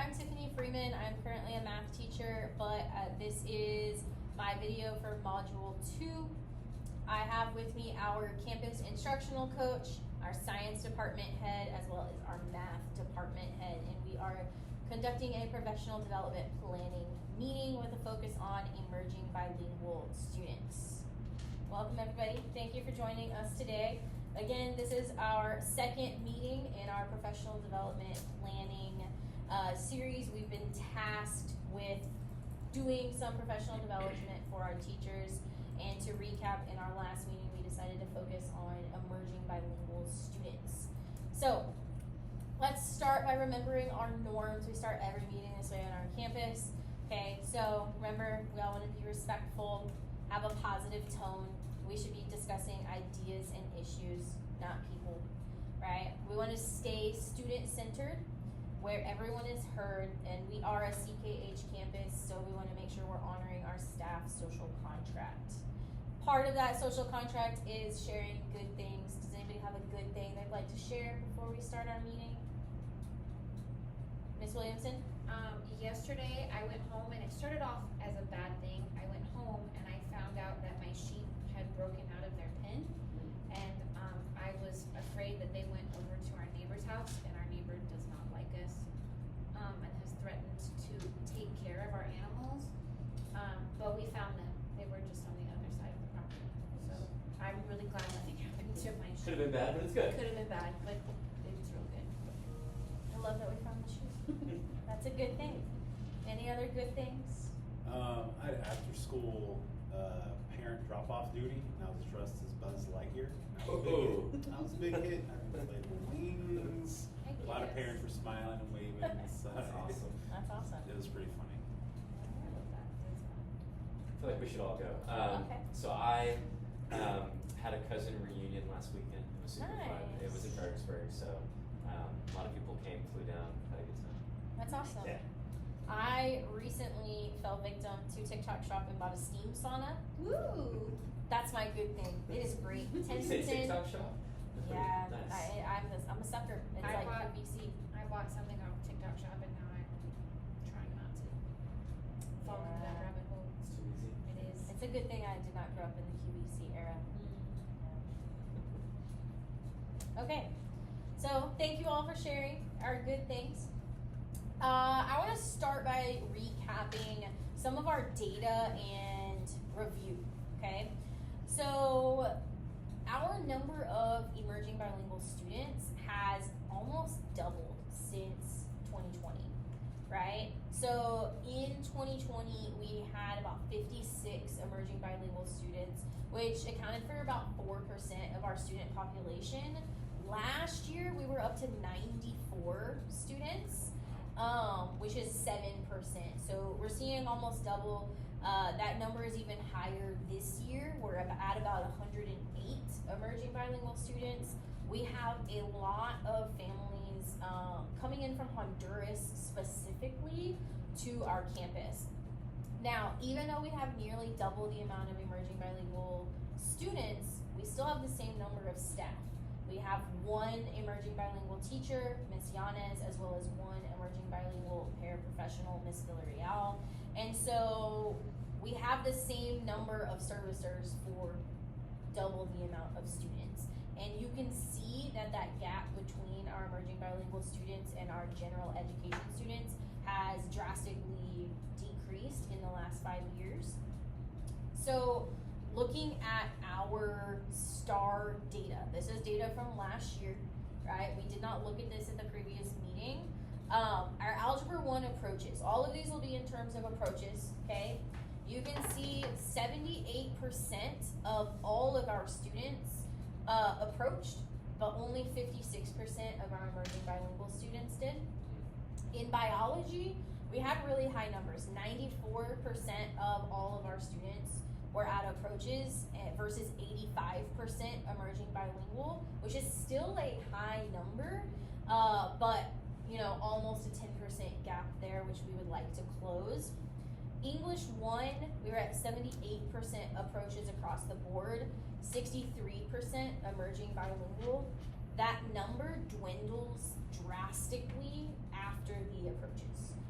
I'm Tiffany Freeman. I'm currently a math teacher, but this is my video for Module 2. I have with me our campus instructional coach, our science department head, as well as our math department head, and we are conducting a professional development planning meeting with a focus on emerging bilingual students. Welcome everybody. Thank you for joining us today. Again, this is our second meeting in our professional development planning series. We've been tasked with doing some professional development for our teachers, and to recap, in our last meeting we decided to focus on emerging bilingual students. So let's start by remembering our norms. We start every meeting this way on our campus. Okay, so remember, we all want to be respectful, have a positive tone. We should be discussing ideas and issues, not people, right? We want to stay student-centered, where everyone is heard, and we are a CKH campus, so we want to make sure we're honoring our staff social contract. Part of that social contract is sharing good things. Does anybody have a good thing they'd like to share before we start our meeting? Ms. Williamson? Yesterday I went home, and it started off as a bad thing. I went home and I found out that my sheep had broken out of their pen, and I was afraid that they went over to our neighbor's house, and our neighbor does not like us, and has threatened to take care of our animals, but we found them. They were just on the other side of the property, so I'm really glad nothing happened to my sheep. Could have been bad, but it's good. Could have been bad, but it was real good. I love that we found the shoes. That's a good thing. Any other good things? I had after school parent drop off duty, and I was dressed as Buzz Lightyear. I was a big hit. I played with wings. A lot of parents were smiling and waving. So That's awesome. That's awesome. It was pretty funny. I love that. I feel like we should all go. Okay. So I had a cousin reunion last weekend. It was super fun. It was in Nice. Fredericksburg, so a lot of people came, flew down, had a good time. That's awesome. Yeah. I recently fell victim to TikTok shop and bought a steam sauna. Woo! That's my good thing. It is great. Did you say 10%. TikTok shop? Yeah, Nice. I'm a sucker. It's I like bought- QVC. I bought something off TikTok shop, and now I'm trying not to fall into that Yeah. rabbit hole. It's too easy. It is. It's a good thing I did not grow up in the QVC era. Okay, so thank you all for sharing our good things. I want to start by recapping some of our data and review, okay? So our number of emerging bilingual students has almost doubled since 2020, right? So in 2020, we had about 56 emerging bilingual students, which accounted for about 4% of our student population. Last year, we were up to 94 students, which is 7%. So we're seeing almost double. That number is even higher this year. We're at about 108 emerging bilingual students. We have a lot of families coming in from Honduras specifically to our campus. Now, even though we have nearly double the amount of emerging bilingual students, we still have the same number of staff. We have one emerging bilingual teacher, Ms. Yanez, as well as one emerging bilingual paraprofessional, Ms. Villarreal. And so we have the same number of servicers for double the amount of students. And you can see that that gap between our emerging bilingual students and our general education students has drastically decreased in the last 5 years. So looking at our STAR data, this is data from last year, right? We did not look at this at the previous meeting. Our Algebra 1 approaches, all of these will be in terms of approaches, okay? You can see 78% of all of our students approached, but only 56% of our emerging bilingual students did. In biology, we have really high numbers. 94% of all of our students were at approaches versus 85% emerging bilingual, which is still a high number, but almost a 10% gap there, which we would like to close. English 1, we were at 78% approaches across the board, 63% emerging bilingual. That number dwindles drastically after after the approaches.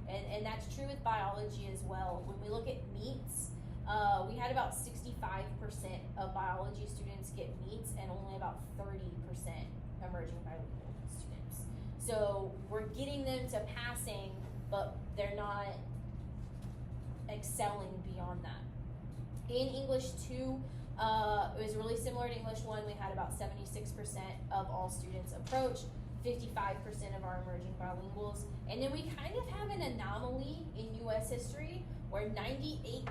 And that's true with biology as well. When we look at meets, we had about 65% of biology students get meets and only about 30% emerging bilingual students. So we're getting them to passing, but they're not excelling beyond that. In English 2, it was really similar to English 1. We had about 76% of all students approach, 55% of our emerging bilinguals. And then we kind of have an anomaly in US history where 98%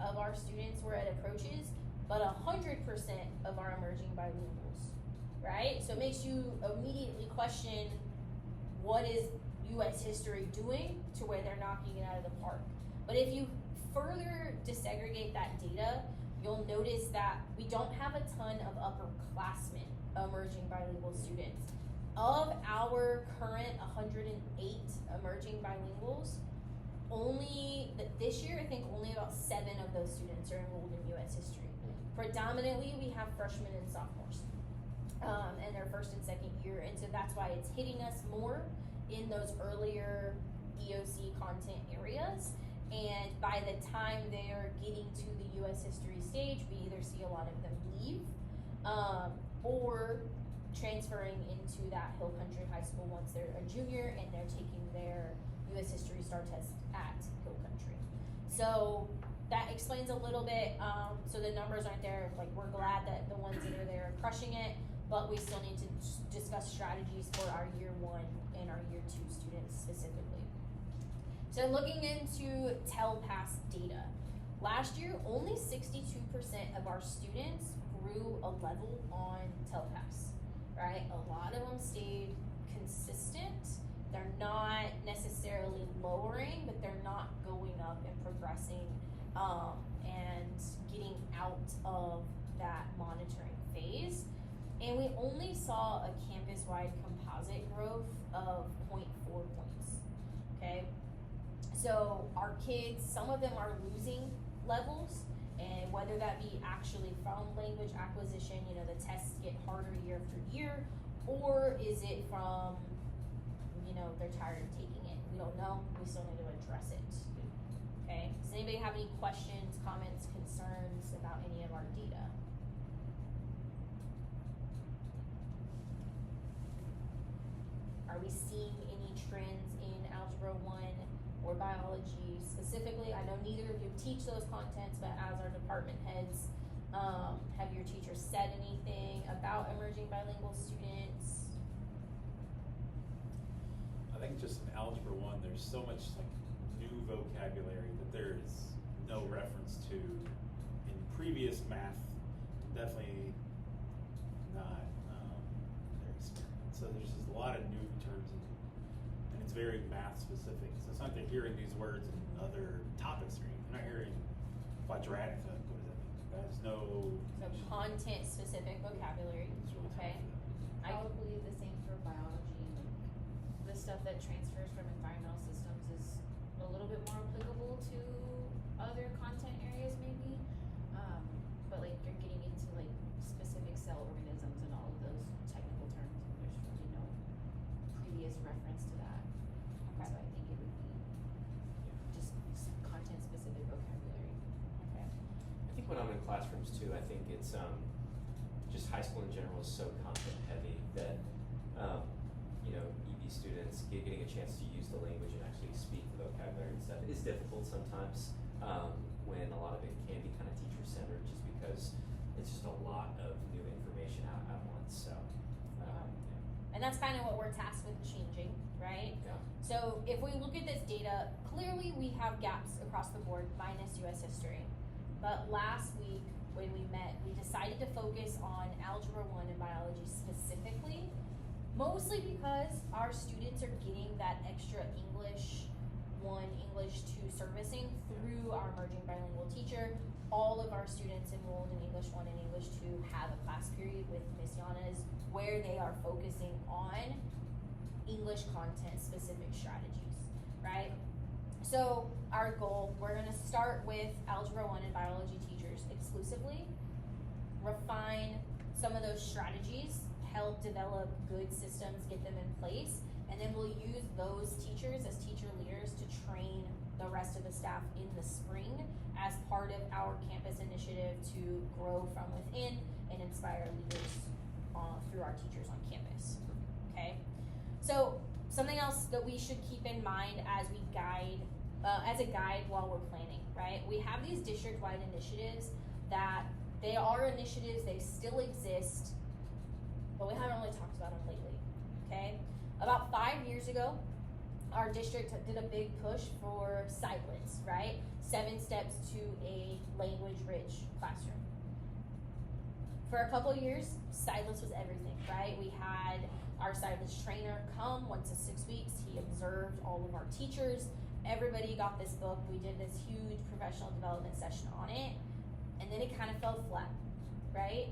of our students were at approaches, but 100% of our emerging bilinguals, right? So it makes you immediately question, what is US history doing to where they're knocking it out of the park? But if you further disaggregate that data, you'll notice that we don't have a ton of upperclassmen emerging bilingual students. Of our current 108 emerging bilinguals, this year, I think only about 7 of those students are enrolled in US history. Predominantly, we have freshmen and sophomores, and their first and second year, and so that's why it's hitting us more in those earlier EOC content areas. And by the time they are getting to the US history stage, we either see a lot of them leave, or transferring into that Hill Country High School once they're a junior and they're taking their US history STAR test at Hill Country. So that explains a little bit. So the numbers aren't there. Like, we're glad that the ones that are there are crushing it, but we still need to discuss strategies for our year 1 and our year 2 students specifically. So looking into TELPAS data, last year only 62% of our students grew a level on TELPAS, right? A lot of them stayed consistent. They're not necessarily lowering, but they're not going up and progressing and getting out of that monitoring phase. And we only saw a campus-wide composite growth of 0.4 points, okay? So our kids, some of them are losing levels, and whether that be actually from language acquisition, you know, the tests get harder year after year, or is it from, you know, they're tired of taking it. We don't know. We still need to address it. Okay? Does anybody have any questions, comments, concerns about any of our data? Are we seeing any trends in Algebra 1 or biology specifically? I know neither of you teach those contents, but as our department heads, have your teachers said anything about emerging bilingual students? I think just in Algebra 1, there's so much like new vocabulary that there is no reference to in previous math. Definitely not their experience. So there's just a lot of new terms, and it's very math specific. So it's not they're hearing these words in other topics. They're not hearing quadratic. What does that mean? There's no. So content specific vocabulary. Okay. Probably the same for biology. The stuff that transfers from environmental systems is a little bit more applicable to other content areas maybe. But like you're getting into like specific cell organisms and all of those technical terms, and there's really no previous reference to that. Okay. So I think it would be just content specific vocabulary. Okay. I think when I'm in classrooms too, I think it's just high school in general is so content heavy that you know, EB students getting a chance to use the language and actually speak the vocabulary and stuff is difficult sometimes when a lot of it can be kind of teacher centered, just because it's just a lot of new information out at once. So yeah. And that's kind of what we're tasked with changing, right? Yeah. So if we look at this data, clearly we have gaps across the board minus US history. But last week when we met, we decided to focus on Algebra 1 and biology specifically, mostly because our students are getting that extra English 1, English 2 servicing through our emerging bilingual teacher. All of our students enrolled in English 1 and English 2 have a class period with Ms. Yanas where they are focusing on English content specific strategies, right? So our goal, we're gonna start with Algebra 1 and biology teachers exclusively, refine some of those strategies, help develop good systems, get them in place, and then we'll use those teachers as teacher leaders to train the rest of the staff in the spring as part of our campus initiative to grow from within and inspire leaders through our teachers on campus. Okay, so something else that we should keep in mind as we guide, as a guide while we're planning, right? We have these district-wide initiatives that they are initiatives, they still exist, but we haven't really talked about them lately, okay? About 5 years ago, our district did a big push for Sightlets, right? 7 steps to a language-rich classroom. For a couple years, Sightlets was everything, right? We had our Sightlets trainer come once in 6 weeks. He observed all of our teachers. Everybody got this book. We did this huge professional development session on it, and then it kind of fell flat, right?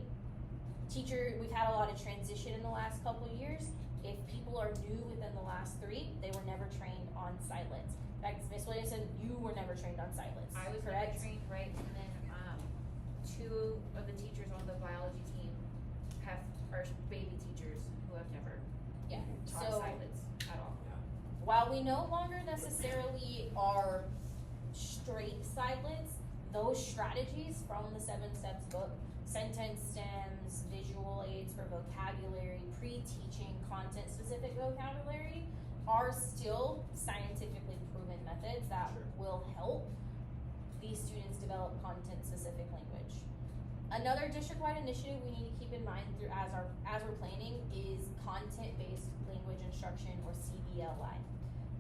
We've had a lot of transition in the last couple of years. If people are new within the last 3, they were never trained on Sightlets. In fact, Miss Williams said you were never trained on Sightlets. I was correct? never trained, right? And then 2 of the teachers on the biology team are baby teachers who have never Yeah. taught So Sightlets at all. while we no longer necessarily are straight Sightlets, those strategies from the 7 Steps book, sentence stems, visual aids for vocabulary, pre-teaching content-specific vocabulary, are still scientifically proven methods that will help these students develop content-specific language. Another district-wide initiative we need to keep in mind through as we're planning is content-based language instruction, or CBLI.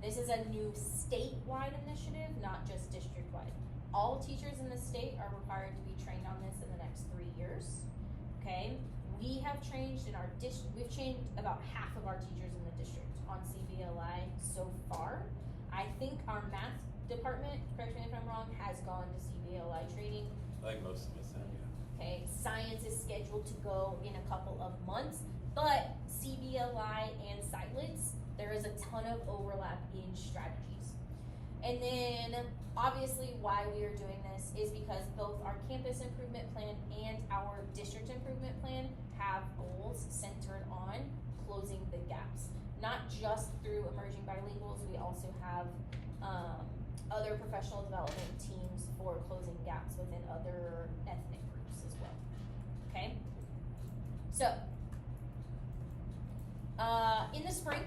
This is a new statewide initiative, not just district-wide. All teachers in the state are required to be trained on this in the next 3 years. Okay, we have changed we've trained about half of our teachers in the district on CBLI so far. I think our math department, correct me if I'm wrong, has gone to CBLI training. I think most of us have, yeah. Okay, science is scheduled to go in a couple of months, but CBLI and Sightlets, there is a ton of overlap in strategies. And then, obviously, why we are doing this is because both our campus improvement plan and our district improvement plan have goals centered on closing the gaps. Not just through emerging bilinguals, we also have other professional development teams for closing gaps within other ethnic groups as well. Okay? So, in the spring,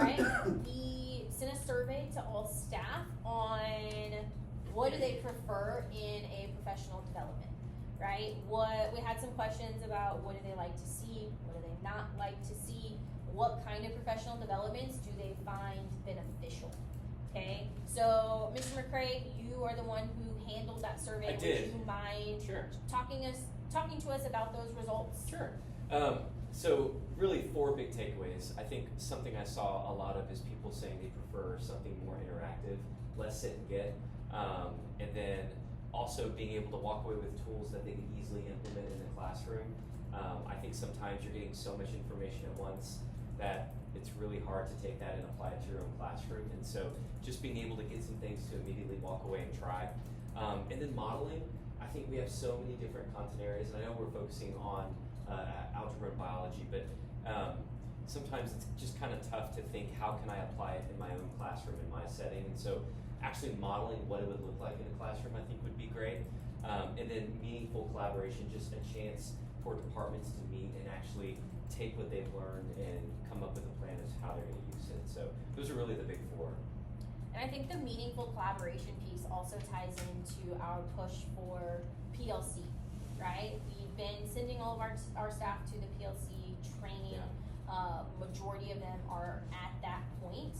right, we sent a survey to all staff on what do they prefer in a professional development, right? We had some questions about what do they like to see, what do they not like to see, what kind of professional developments do they find beneficial, okay? So, Mr. McCrae, you are the one who handled that survey. I did. Would you mind Sure. talking to us about those results? Sure. So really 4 big takeaways. I think something I saw a lot of is people saying they prefer something more interactive, less sit and get, and then also being able to walk away with tools that they can easily implement in the classroom. I think sometimes you're getting so much information at once that it's really hard to take that and apply it to your own classroom. And so just being able to get some things to immediately walk away and try. And then modeling, I think we have so many different content areas, and I know we're focusing on algebra and biology, but sometimes it's just kind of tough to think, how can I apply it in my own classroom, in my setting? And so actually modeling what it would look like in a classroom, I think would be great. And then meaningful collaboration, just a chance for departments to meet and actually take what they've learned and come up with a plan as to how they're going to use it. So those are really the big 4. And I think the meaningful collaboration piece also ties into our push for PLC, right? We've been sending all of our staff to the PLC training. Yeah. Majority of them are at that point,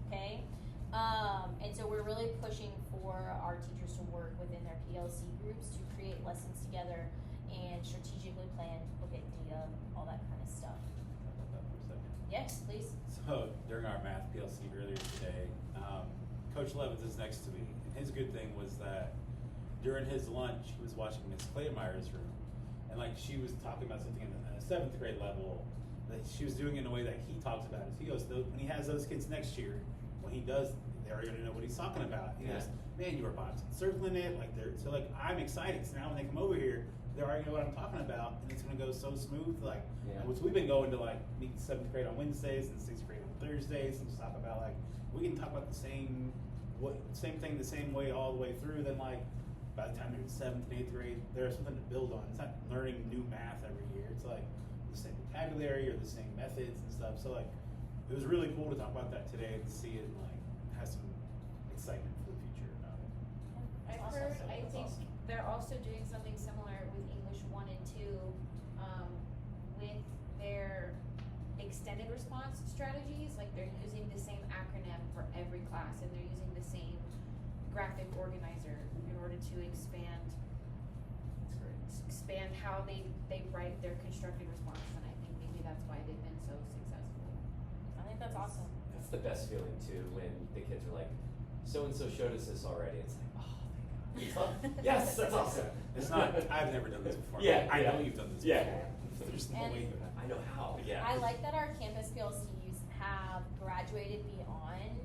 okay? And so we're really pushing for our teachers to work within their PLC groups to create lessons together and strategically plan, look at data, all that kind of stuff. Talk about that for a second. Yes, please. So during our math PLC earlier today, Coach Levins is next to me, and his good thing was that during his lunch, he was watching Miss Clayemeyer's room, and like she was talking about something in a 7th grade level that she was doing in a way that he talks about it. He goes, when he has those kids next year, when he does, they already know what he's talking about. He goes, man, you were boxing, circling it, so I'm excited. So now when they come over here, they already know what I'm talking about, and it's gonna go so smooth. Which we've been going to meet 7th grade on Wednesdays and 6th grade on Thursdays, let's talk about like, we can talk about the same thing the same way all the way through, then like, by the time you're in 7th and 8th grade, there's something to build on. It's not learning new math every year. It's like the same vocabulary or the same methods and stuff. So like, it was really cool to talk about that today and see it like have some excitement for the future about it. I've Awesome. heard, I That's think awesome. they're also doing something similar with English 1 and 2, with their extended response strategies. Like they're using the same acronym for every class, and they're using the same graphic organizer in order to expand how they write their constructed responses, and I think maybe that's why they've been so successful. I think that's awesome. That's the best feeling too, when the kids are like, so and so showed us this already. It's like, oh, thank God. Yes, that's awesome. It's not, I've never done this before. Yeah, I know yeah. you've done this Yeah. before. There's no And way you have. I know how. Yeah. I like that our campus PLCs have graduated beyond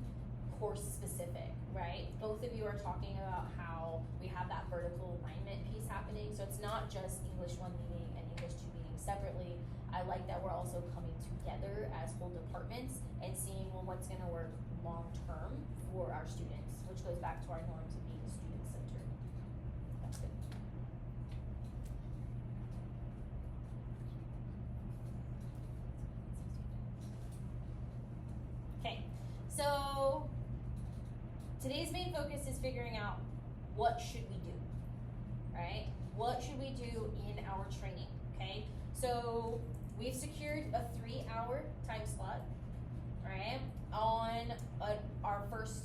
course specific, right? Both of you are talking about how we have that vertical alignment piece happening. So it's not just English 1 meeting and English 2 meeting separately. I like that we're also coming together as whole departments and seeing, well, what's gonna work long term for our students, which goes back to our norms of being student centered. That's good. Okay, so today's main focus is figuring out what should we do, right? What should we do in our training, okay? So we've secured a 3-hour time slot, right, on our first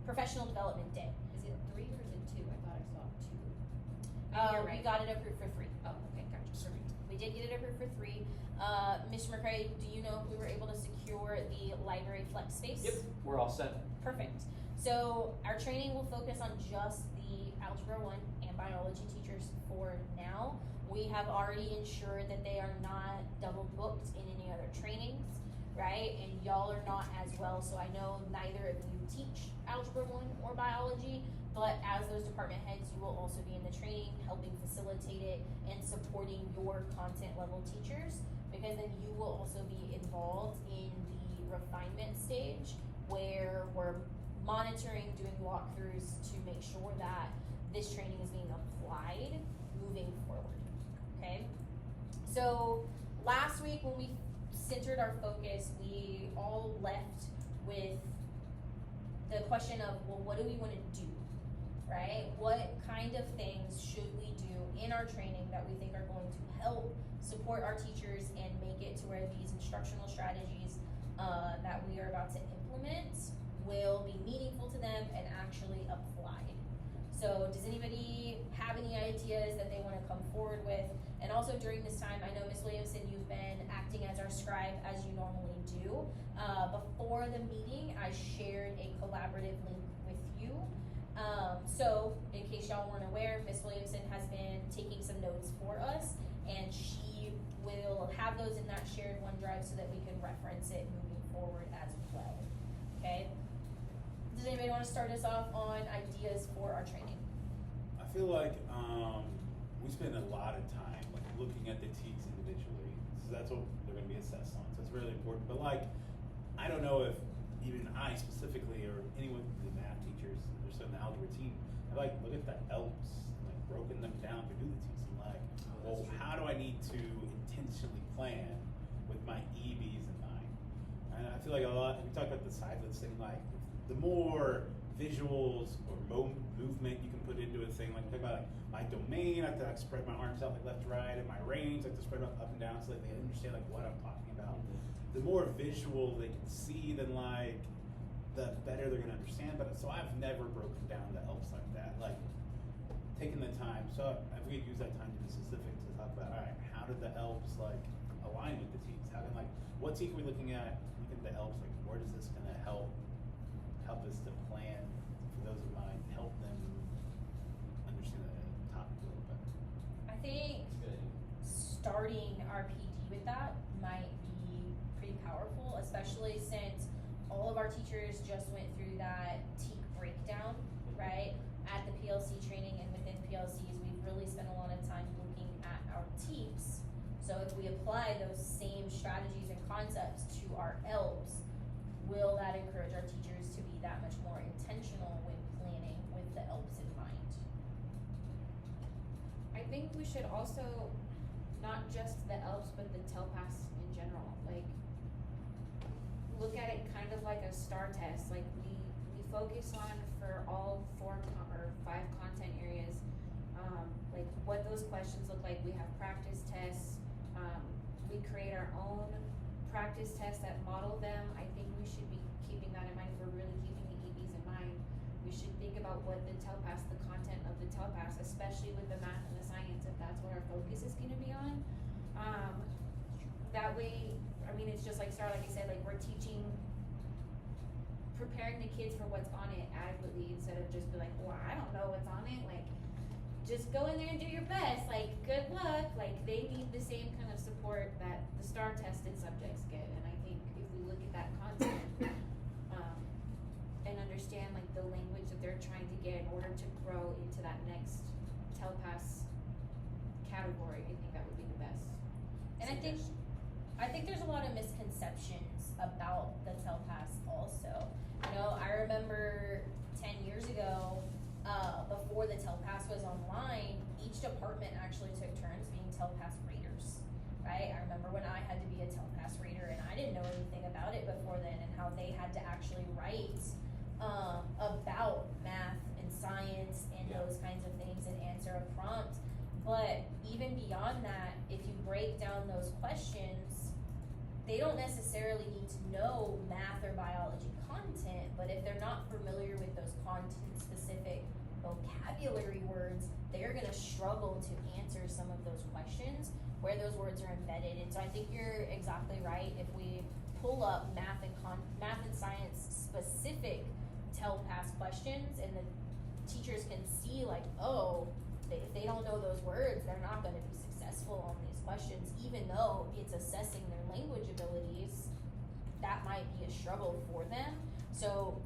professional development day. Is it 3 or is it 2? I thought I saw 2. You're We right. got it approved for 3. Oh, okay, gotcha. We did get it approved for 3. Mr. McCrae, do you know if we were able to secure the library flex space? Yep, we're all set. Perfect. So our training will focus on just the Algebra 1 and biology teachers for now. We have already ensured that they are not double booked in any other trainings, right? And y'all are not as well, so I know neither of you teach Algebra 1 or biology, but as those department heads, you will also be in the training, helping facilitate it and supporting your content level teachers, because then you will also be involved in the refinement stage where we're monitoring, doing walkthroughs to make sure that this training is being applied moving forward, okay? So last week when we centered our focus, we all left with the question of, well, what do we want to do, right? What kind of things should we do in our training that we think are going to help support our teachers and make it to where these instructional strategies that we are about to implement will be meaningful to them and actually applied. So does anybody have any ideas that they want to come forward with? And also during this time, I know Ms. Williamson, you've been acting as our scribe as you normally do. Before the meeting, I shared a collaborative link with you. So in case y'all weren't aware, Ms. Williamson has been taking some notes for us, and she will have those in that shared OneDrive so that we can reference it moving forward as well, okay? Does anybody want to start us off on ideas for our training? I feel like we spend a lot of time like looking at the TEKs individually. So that's what they're going to be assessed on. So it's really important. But like, I don't know if even I specifically or anyone, the math teachers, there's some algebra team, I like look at the ELPs, like broken them down to do the TEKs. And like, well, how do I need to intentionally plan with my EBs in mind? And I feel like a lot, we talk about the sidelights thing, like the more visuals or movement you can put into a thing, like talk about like my domain, I have to like spread my arms out like left to right, and my range, I have to spread up and down so that they understand like what I'm talking about. The more visual they can see, then like the better they're gonna understand. But so I've never broken down the ELPs like that, like taking the time. So if we could use that time to be specific to talk about, all right, how did the ELPs like align with the TEKs? How can like what TEK are we looking at? Look at the ELPs, like where does this gonna help us to plan for those in mind, help them understand the topic a little better. I think starting our PD with that might be pretty powerful, especially since all of our teachers just went through that TEK breakdown, right? At the PLC training and within PLCs, we've really spent a lot of time looking at our TEKs. So if we apply those same strategies and concepts to our ELBs, will that encourage our teachers to be that much more intentional when planning with the ELBs in mind? I think we should also, not just the ELBs, but the TELPAS in general, like, look at it kind of like a STAR test, like we focus on for all 5 content areas, like what those questions look like. We have practice tests, we create our own practice tests that model them. I think we should be keeping that in mind if we're really keeping the EBs in mind. We should think about what the TELPAS, the content of the TELPAS, especially with the math and the science, if that's what our focus is gonna be on. That way, I mean, it's just like STAR, like I said, like we're preparing the kids for what's on it adequately instead of just be like, well, I don't know what's on it, like, just go in there and do your best, like, good luck. Like, they need the same kind of support that the STAR tested subjects get, and I think if we look at that content, and understand, like, the language that they're trying to get in order to grow into that next TELPAS category, I think that would be the best. And I think there's a lot of misconceptions about the TELPAS also. You know, I remember 10 years ago, before the TELPAS was online, each department actually took turns being TELPAS raters, right? I remember when I had to be a TELPAS rater and I didn't know anything about it before then, and how they had to actually write about math and science and those kinds of things and answer a prompt. But even beyond that, if you break down those questions, they don't necessarily need to know math or biology content, but if they're not familiar with those content-specific vocabulary words, they're gonna struggle to answer some of those questions where those words are embedded. And so I think you're exactly right. If we pull up math and science specific TELPAS questions, and the teachers can see, like, oh, if they don't know those words, they're not gonna be successful on these questions, even though it's assessing their language abilities, that might be a struggle for them. So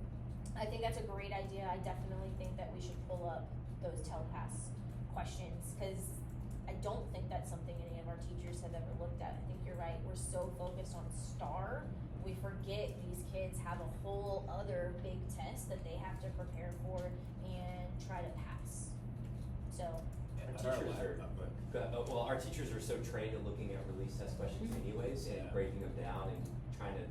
I think that's a great idea. I definitely think that we should pull up those TELPAS questions, because I don't think that's something any of our teachers have ever looked at. I think you're right. We're so focused on STAR, we forget these kids have a whole other big test that they have to prepare for and try to pass. So our teachers are so trained in looking at release test questions anyways, and breaking them down and trying to,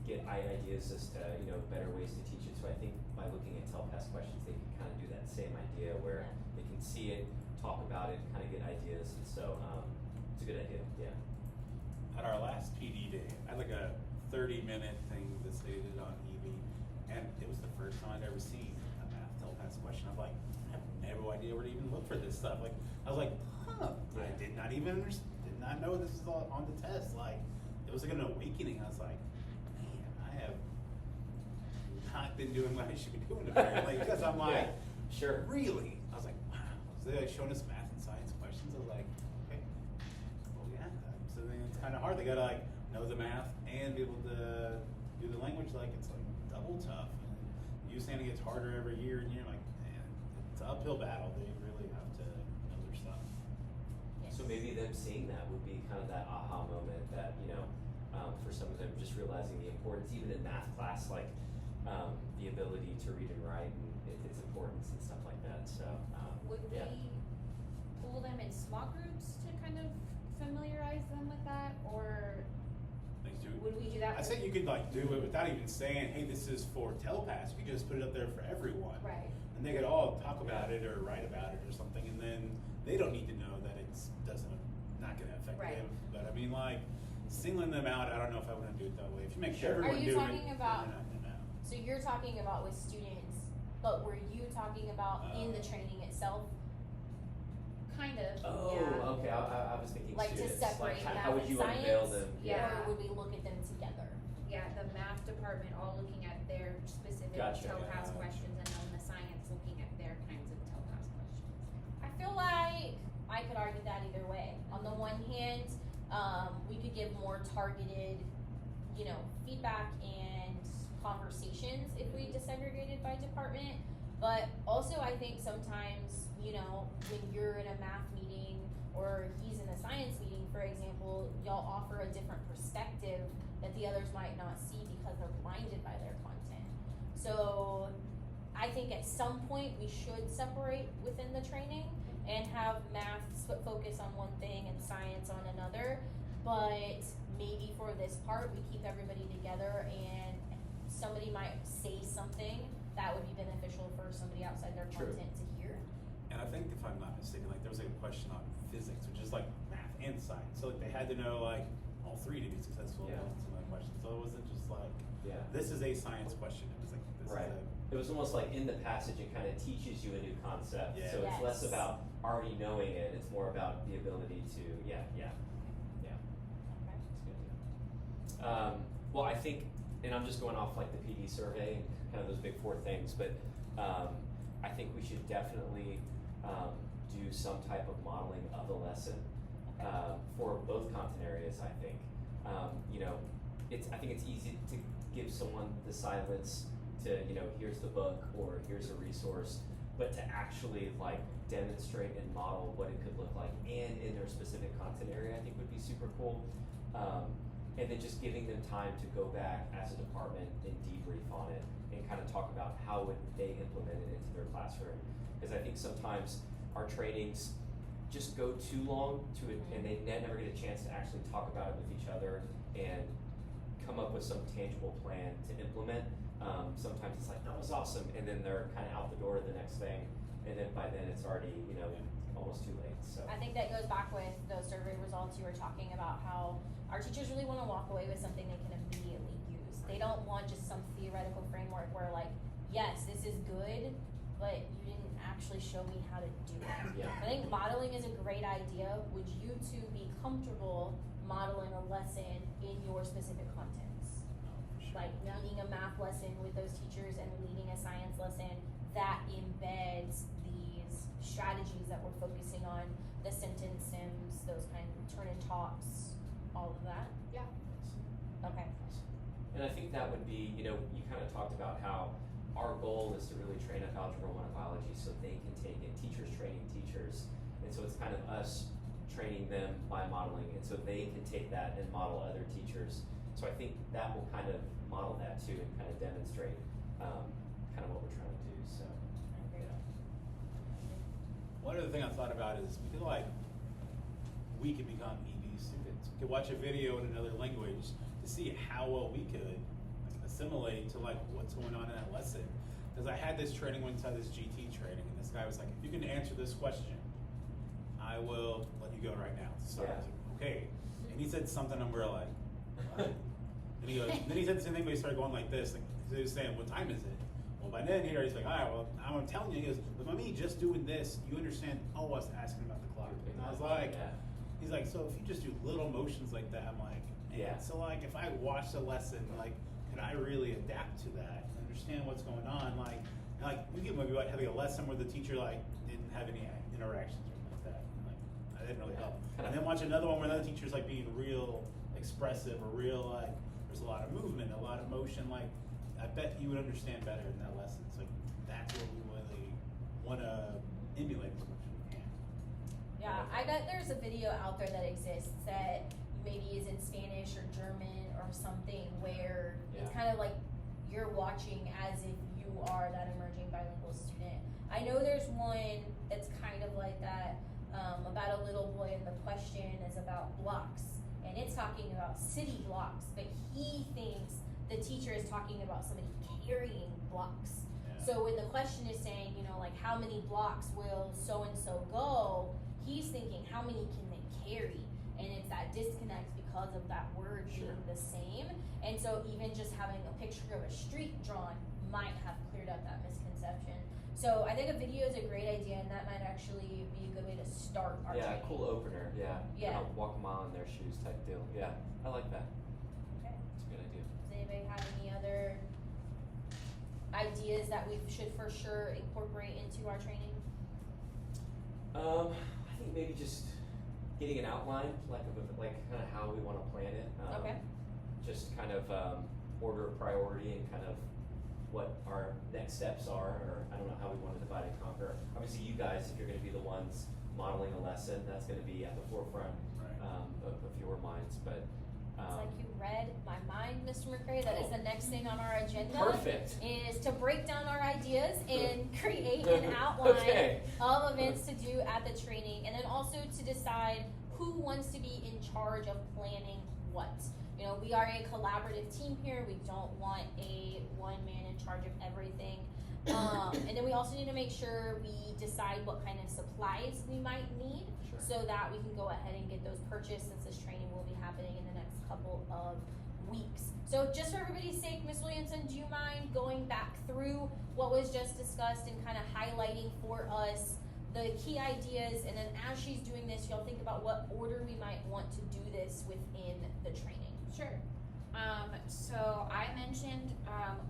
get ideas as to, better ways to teach it. So I think by looking at TELPAS questions, they can kind of do that same idea where they can see it, talk about it, kind of get ideas. And so it's a good idea, yeah. At our last PD day, I had like a 30-minute thing that's stated on EB, and it was the first time I'd ever seen a math TELPAS question. I'm like, I have no idea where to even look for this stuff. Like, I was like, I did not know this was all on the test. Like, it was like an awakening. I was like, man, I have not been doing what I should be doing apparently, because I'm like, sure, really? I was like, wow. So they're showing us math and science questions. I was like, okay, well, yeah. So then it's kind of hard. They gotta like know the math and be able to do the language. Like, it's like double tough. And you saying it gets harder every year, and you're like, man, it's an uphill battle. They really have to know their stuff. So maybe them seeing that would be kind of that aha moment that, for some of them, just realizing the importance, even in math class, like the ability to read and write and its importance and stuff like that. So would we pull them in small groups to kind of familiarize them with that, or would we do that? I say you could like do it without even saying, hey, this is for TELPAS. You could just put it up there for everyone. Right. And they could all talk about it or write about it or something, and then they don't need to know that it's not going to affect them. But I mean, like, singling them out, I don't know if I want to do it that way. If you make everyone do it, talking about? they're not gonna know. So you're talking about with students, but were you talking about in the training itself? Kind of. Oh, yeah. okay. I was thinking Like students. to separate like, math how would and you unveil science? them? Yeah. Or would we look at them together? Yeah, the math department all looking at their specific Gotcha. TELPAS questions, and then the science looking at their kinds of TELPAS questions. I feel like I could argue that either way. On the one hand, we could give more targeted, feedback and conversations if we desegregated by department. But also, I think sometimes, when you're in a math meeting or he's in a science meeting, for example, y'all offer a different perspective that the others might not see because they're blinded by their content. So I think at some point we should separate within the training and have math focus on one thing and science on another, but maybe for this part we keep everybody together, and somebody might say something that would be beneficial for somebody outside their True. content to hear. And I think, if I'm not mistaken, like there was like a question on physics, which is like math and science. So like they had to know like all three to be successful Yeah. in some of the questions. So it wasn't just like, Yeah. this is a science question. It was like, this Right. is a. It was almost like in the passage it kind of teaches you a new concept. Yeah. So it's less Yes. about already knowing it, it's more about the ability to, yeah. Okay. That's good. Well, I think, and I'm just going off like the PD survey and kind of those big four things, but I think we should definitely do some type of modeling of the lesson for both content areas. I think, you know, I think it's easy to give someone the silence to, you know, here's the book or here's a resource, but to actually like demonstrate and model what it could look like and in their specific content area, I think would be super cool. And then just giving them time to go back as a department and debrief on it and kind of talk about how would they implement it into their classroom. Because I think sometimes our trainings just go too long to it, and they never get a chance to actually talk about it with each other and come up with some tangible plan to implement. Sometimes it's like, that was awesome, and then they're kind of out the door the next thing, and then by then it's already, you know, almost too late. So I think that goes back with those survey results you were talking about, how our teachers really want to walk away with something they can immediately use. They don't want just some theoretical framework where like, yes, this is good, but you didn't actually show me how to do it. Yeah. I think modeling is a great idea. Would you two be comfortable modeling a lesson in your specific contents? Like leading a math lesson with those teachers and leading a science lesson that embeds these strategies that we're focusing on, the sentence sims, those kind of turn and talks, all of that? Yeah. Okay. And I think that would be, you know, you kind of talked about how our goal is to really train up Algebra 1 and biology so they can take it, teachers training teachers. And so it's kind of us training them by modeling, and so they can take that and model other teachers. So I think that will kind of model that too and kind of demonstrate kind of what we're trying to do. So, yeah. One other thing I thought about is we feel like we could become ED students. We could watch a video in another language to see how well we could assimilate to like what's going on in that lesson. Because I had this training one time, this GT training, and this guy was like, if you can answer this question, I will let you go right now. So I was like, okay. And he said something and we're like, what? And he goes, then he said the same thing, but he started going like this. Like, so he was saying, what time is it? Well, by then he'd already like, all right, well, I'm telling you. He goes, but by me just doing this, you understand, oh, I was asking about the clock. And I was like, he's like, so if you just do little motions like that, I'm like, Yeah. So like, if I watch the lesson, like, can I really adapt to that and understand what's going on? Like we could maybe like having a lesson where the teacher like didn't have any interactions or anything like that. And, like, that didn't really help. And then watch another one where another teacher's like being real expressive or real like there's a lot of movement, a lot of motion. Like I bet you would understand better in that lesson. So like, that's what we really want to emulate as much as we can. Yeah, I bet there's a video out there that exists that maybe is in Spanish or German or something where it's kind of like you're watching as if you are that emerging bilingual student. I know there's one that's kind of like that, about a little boy, and the question is about blocks, and it's talking about city blocks, but he thinks the teacher is talking about somebody carrying blocks. Yeah. So when the question is saying, you know, like how many blocks will so-and-so go, he's thinking how many can they carry? And it's that disconnect because of that word being the same. And so even just having a picture of a street drawn might have cleared up that misconception. So I think a video is a great idea, and that might actually be a good way to start our training. Cool opener. Yeah. Yeah. Kind of walk a mile in their shoes type deal. Yeah, I like that. Okay. It's a good idea. Does anybody have any other ideas that we should for sure incorporate into our training? I think maybe just getting an outline, like kind of how we want to plan it. Okay. Just kind of order of priority and kind of what our next steps are, or I don't know how we want to divide and conquer. Obviously, you guys, if you're going to be the ones modeling a lesson, that's going to be at the forefront of your minds. But It's like you read my mind, Mr. McCray. That is the next thing on our agenda. Perfect. Is to break down our ideas and create an outline of events to do at the training, and then also to decide who wants to be in charge of planning what. You know, we are a collaborative team here. We don't want a one man in charge of everything. And then we also need to make sure we decide what kind of supplies we might need, so that we can go ahead and get those purchased, since this training will be happening in the next couple of weeks. So just for everybody's sake, Ms. Williamson, do you mind going back through what was just discussed and kind of highlighting for us the key ideas, and then as she's doing this, y'all think about what order we might want to do this within the training. Sure. So I mentioned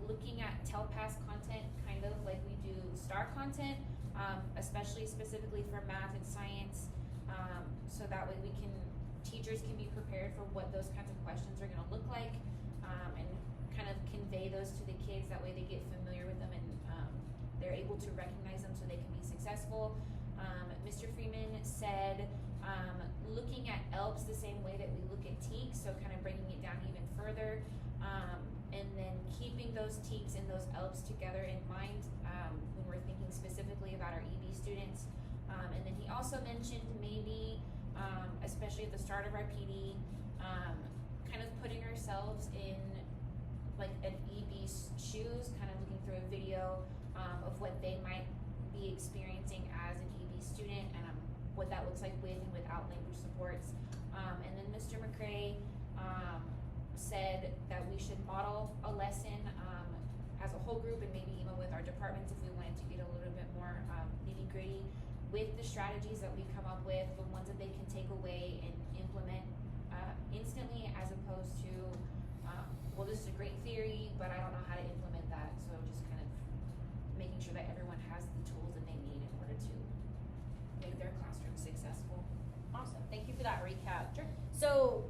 looking at TELPAS content, kind of like we do STAR content, especially specifically for math and science, so that way teachers can be prepared for what those kinds of questions are going to look like, and kind of convey those to the kids. That way they get familiar with them, and they're able to recognize them so they can be successful. Mr. Freeman said looking at ELPS the same way that we look at TEKS, so kind of breaking it down even further, and then keeping those TEKS and those ELPS together in mind when we're thinking specifically about our EB students. And then he also mentioned maybe, especially at the start of our PD, kind of putting ourselves in like an EB's shoes, kind of looking through a video of what they might be experiencing as an EB student, and what that looks like with and without language supports. And then Mr. McCray said that we should model a lesson as a whole group, and maybe even with our departments if we wanted to get a little bit more nitty gritty with the strategies that we come up with, the ones that they can take away and implement instantly, as opposed to, well, this is a great theory, but I don't know how to implement that. So just kind of making sure that everyone has the tools that they need in order to make their classroom successful. Awesome. Thank you for that recap. Sure. So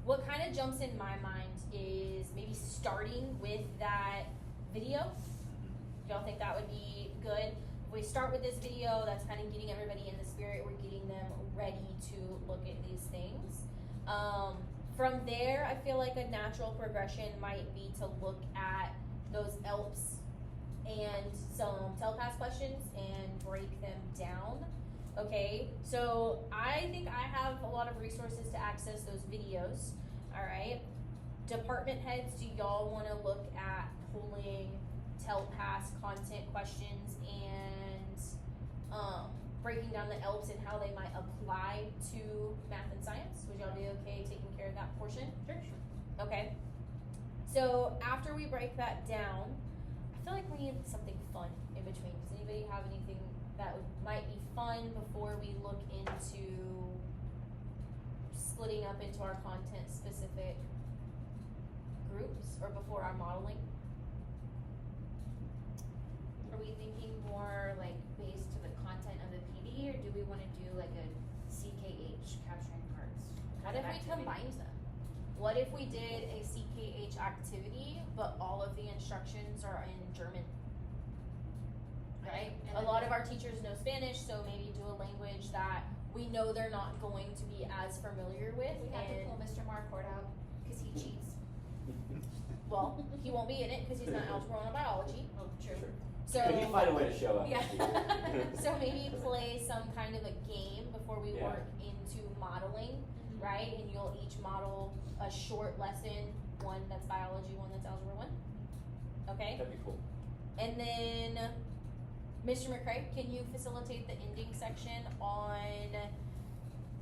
what kind of jumps in my mind is maybe starting with that video. Do y'all think that would be good? If we start with this video, that's kind of getting everybody in the spirit. We're getting them ready to look at these things. From there, I feel like a natural progression might be to look at those ELPS and some TELPAS questions and break them down. Okay, so I think I have a lot of resources to access those videos. All right, department heads, do y'all want to look at pulling TELPAS content questions and breaking down the ELPS and how they might apply to math and science? Would y'all be okay taking care of that portion? Sure. Okay, so after we break that down, I feel like we need something fun in between. Does anybody have anything that might be fun before we look into splitting up into our content specific groups, or before our modeling? Are we thinking more like based to the content of the PD, or do we want to do like a CKH capturing cards? What if we combined them? What if we did a CKH activity, but all of the instructions are in German? Right? A lot of our teachers know Spanish, so maybe do a language that we know they're not going to be as familiar with. We have to pull Mr. Marquardt out because he cheats. Well, he won't be in it because he's not algebra and biology. Oh, true. So But you find a way to show up. Yeah. So maybe play some kind of a game before we work into modeling, right? And you'll each model a short lesson, one that's biology, one that's algebra 1. Okay? That'd be cool. And then, Mr. McCray, can you facilitate the ending section on,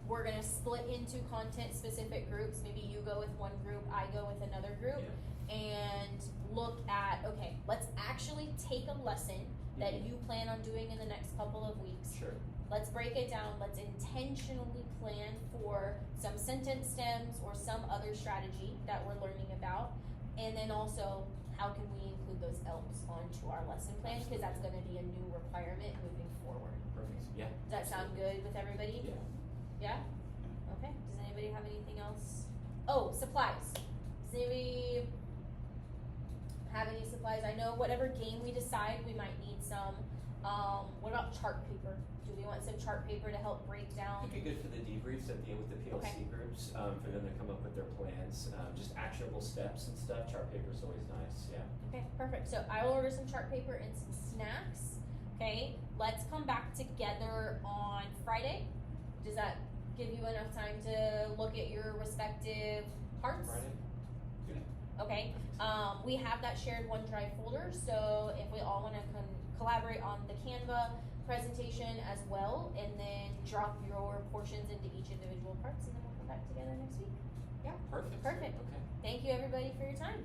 we're gonna split into content specific groups. Maybe you go with one group, I go with another group. And look at, okay, let's actually take a lesson that you plan on doing in the next couple of weeks. Sure. Let's break it down. Let's intentionally plan for some sentence stems or some other strategy that we're learning about. And then also, how can we include those ELPS onto our lesson plan? Because that's going to be a new requirement moving forward. Perfect. Yeah. Does that sound good with everybody? Yeah. Yeah? Okay. Does anybody have anything else? Oh, supplies. Does anybody have any supplies? I know whatever game we decide, we might need some What about chart paper? Do we want some chart paper to help break I down? think it'd be good for the debriefs at the end with the PLC Okay. groups, for them to come up with their plans, just actionable steps and stuff. Chart paper's always nice, yeah. Okay, perfect. So I will order some chart paper and some snacks. Okay, let's come back together on Friday. Does that give you enough time to look at your respective parts? Friday? Okay. We have that shared OneDrive folder, so if we all want to collaborate on the Canva presentation as well, and then drop your portions into each individual parts, and then we'll come back together next week. Perfect. Perfect. Okay. Thank you, everybody, for your time.